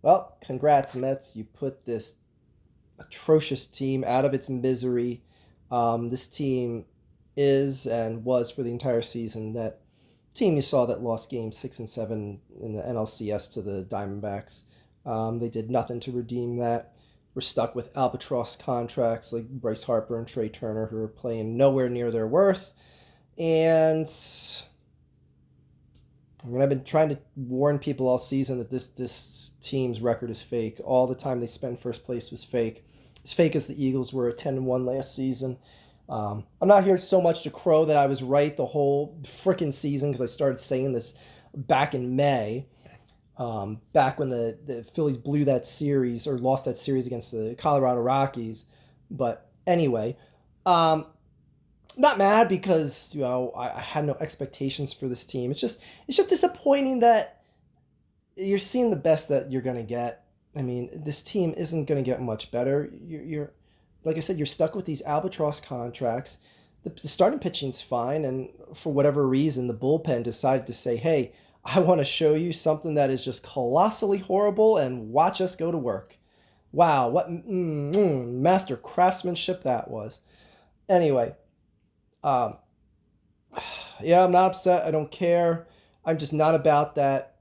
Well, congrats, Mets. You put this atrocious team out of its misery. This team is and was for the entire season that team you saw that lost games 6 and 7 in the NLCS to the Diamondbacks. They did nothing to redeem that. We're stuck with albatross contracts like Bryce Harper and Trey Turner, who are playing nowhere near their worth. And I've been trying to warn people all season that this team's record is fake. All the time they spent first place was fake. As fake as the Eagles were at 10-1 last season. I'm not here so much to crow that I was right the whole freaking season because I started saying this back in May, back when the Phillies blew that series or lost that series against the Colorado Rockies. But anyway, not mad because I had no expectations for this team. It's just disappointing that you're seeing the best that you're gonna get. I mean, this team isn't gonna get much better. You're like I said, you're stuck with these albatross contracts. The starting pitching's fine, and for whatever reason, the bullpen decided to say, "Hey, I want to show you something that is just colossally horrible, and watch us go to work." Wow, what master craftsmanship that was. Anyway, um, yeah, I'm not upset. I don't care. I'm just not about that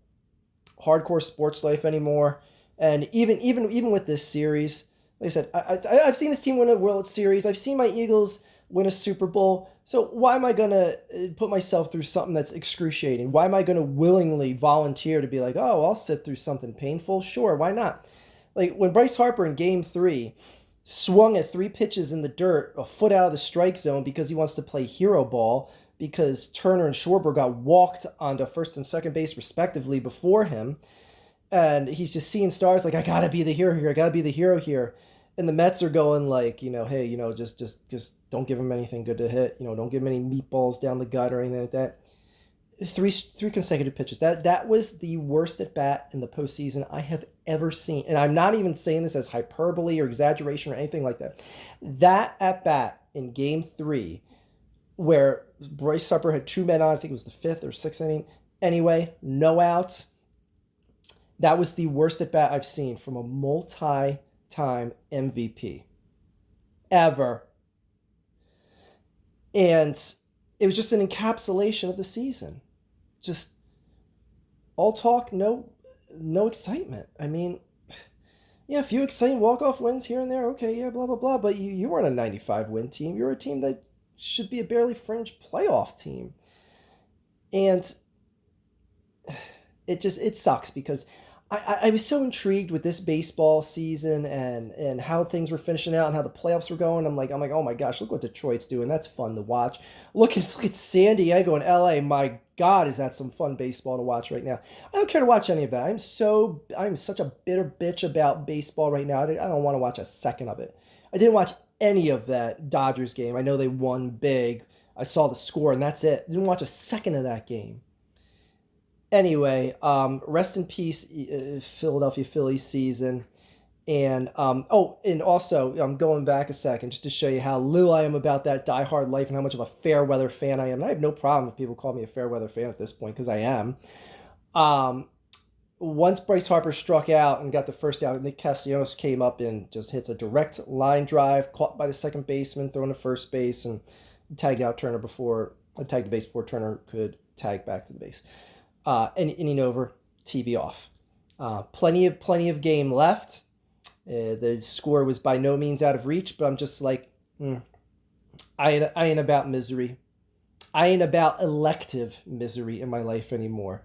hardcore sports life anymore. And even with this series, like I said, I've seen this team win a World Series. I've seen my Eagles win a Super Bowl. So why am I gonna put myself through something that's excruciating? Why am I gonna willingly volunteer to be like, oh, I'll sit through something painful? Sure, why not? Like when Bryce Harper in Game 3 swung at 3 pitches in the dirt, a foot out of the strike zone because he wants to play hero ball because Turner and Schwarber got walked onto first and second base respectively before him, and he's just seeing stars like I gotta be the hero here, I gotta be the hero here, and the Mets are going like, hey, just don't give him anything good to hit, don't give him any meatballs down the gut or anything like that. Three consecutive pitches. That was the worst at bat in the postseason I have ever seen, and I'm not even saying this as hyperbole or exaggeration or anything like that. That at bat in Game 3, where Bryce Harper had 2 men on, I think it was the fifth or sixth inning. Anyway, no outs. That was the worst at bat I've seen from a multi-time MVP ever. And it was just an encapsulation of the season. Just all talk, no excitement. I mean, yeah, a few exciting walk-off wins here and there. Okay, yeah, blah, blah, blah. But you weren't a 95-win team. You're a team that should be a barely fringe playoff team. And it sucks because I was so intrigued with this baseball season and how things were finishing out and how the playoffs were going. I'm like, oh my gosh, look what Detroit's doing. That's fun to watch. Look at San Diego and LA. My God, is that some fun baseball to watch right now? I don't care to watch any of that. I'm such a bitter bitch about baseball right now. I don't want to watch a second of it. I didn't watch any of that Dodgers game. I know they won big. I saw the score and that's it. I didn't watch a second of that game. Anyway, rest in peace, Philadelphia Phillies season. And also, I'm going back a second just to show you how little I am about that diehard life and how much of a fair weather fan I am. And I have no problem if people call me a fair weather fan at this point because I am. Um, Once Bryce Harper struck out and got the first out, Nick Castellanos came up and just hits a direct line drive, caught by the second baseman, thrown to first base, and tagged out Turner tagged the base before Turner could tag back to the base. Inning over, TV off. Plenty of game left. The score was by no means out of reach, but I'm just like, I ain't about misery. I ain't about elective misery in my life anymore.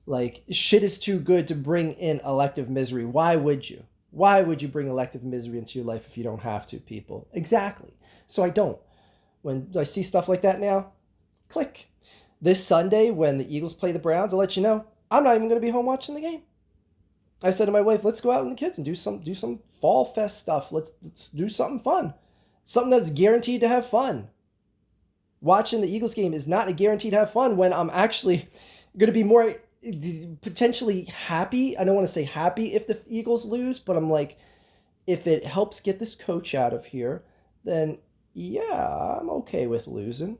Like, shit is too good to bring in elective misery. Why would you? Why would you bring elective misery into your life if you don't have to, people? Exactly. So I don't. When I see stuff like that now, click. This Sunday, when the Eagles play the Browns, I'll let you know, I'm not even going to be home watching the game. I said to my wife, let's go out with the kids and do some fall fest stuff. Let's do something fun. Something that's guaranteed to have fun. Watching the Eagles game is not a guarantee to have fun when I'm actually going to be more potentially happy. I don't want to say happy if the Eagles lose, but I'm like, if it helps get this coach out of here, then yeah, I'm okay with losing.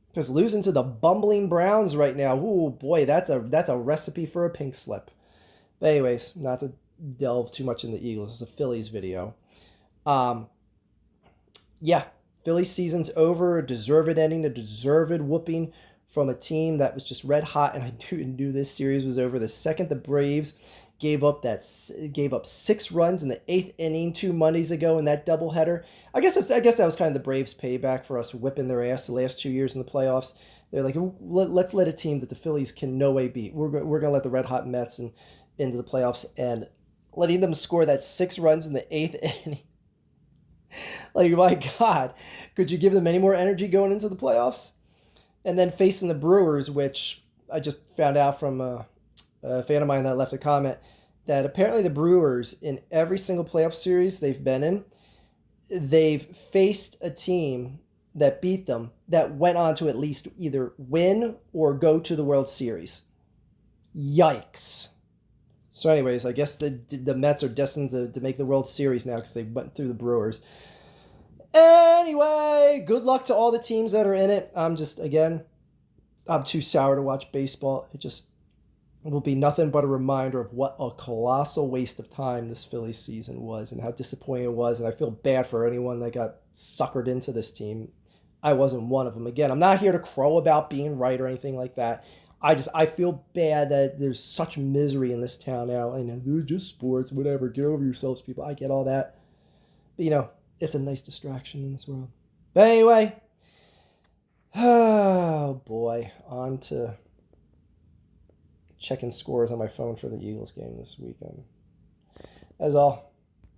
Because losing to the bumbling Browns right now, ooh boy, that's a recipe for a pink slip. But anyways, not to delve too much in the Eagles. It's a Phillies video. Um, yeah, Philly season's over. A deserved ending, a deserved whooping from a team that was just red hot, and I knew this series was over the second the Braves gave up 6 runs in the 8th inning 2 Mondays ago in that doubleheader. I guess that was kind of the Braves' payback for us whipping their ass the last 2 years in the playoffs. They're like, let's let a team that the Phillies can no way beat. We're going to let the red hot Mets into the playoffs, and letting them score that 6 runs in the 8th inning. Like, my God, could you give them any more energy going into the playoffs? And then facing the Brewers, which I just found out from a fan of mine that left a comment, that apparently the Brewers, in every single playoff series they've been in, they've faced a team that beat them that went on to at least either win or go to the World Series. Yikes. So anyways, I guess the Mets are destined to make the World Series now because they went through the Brewers. Anyway, good luck to all the teams that are in it. I'm too sour to watch baseball. It will be nothing but a reminder of what a colossal waste of time this Phillies season was and how disappointing it was. And I feel bad for anyone that got suckered into this team. I wasn't one of them. Again, I'm not here to crow about being right or anything like that. I feel bad that there's such misery in this town now. I know, they're just sports, whatever. Get over yourselves, people. I get all that. But, it's a nice distraction in this world. But anyway, oh boy, on to checking scores on my phone for the Eagles game this weekend. That's all.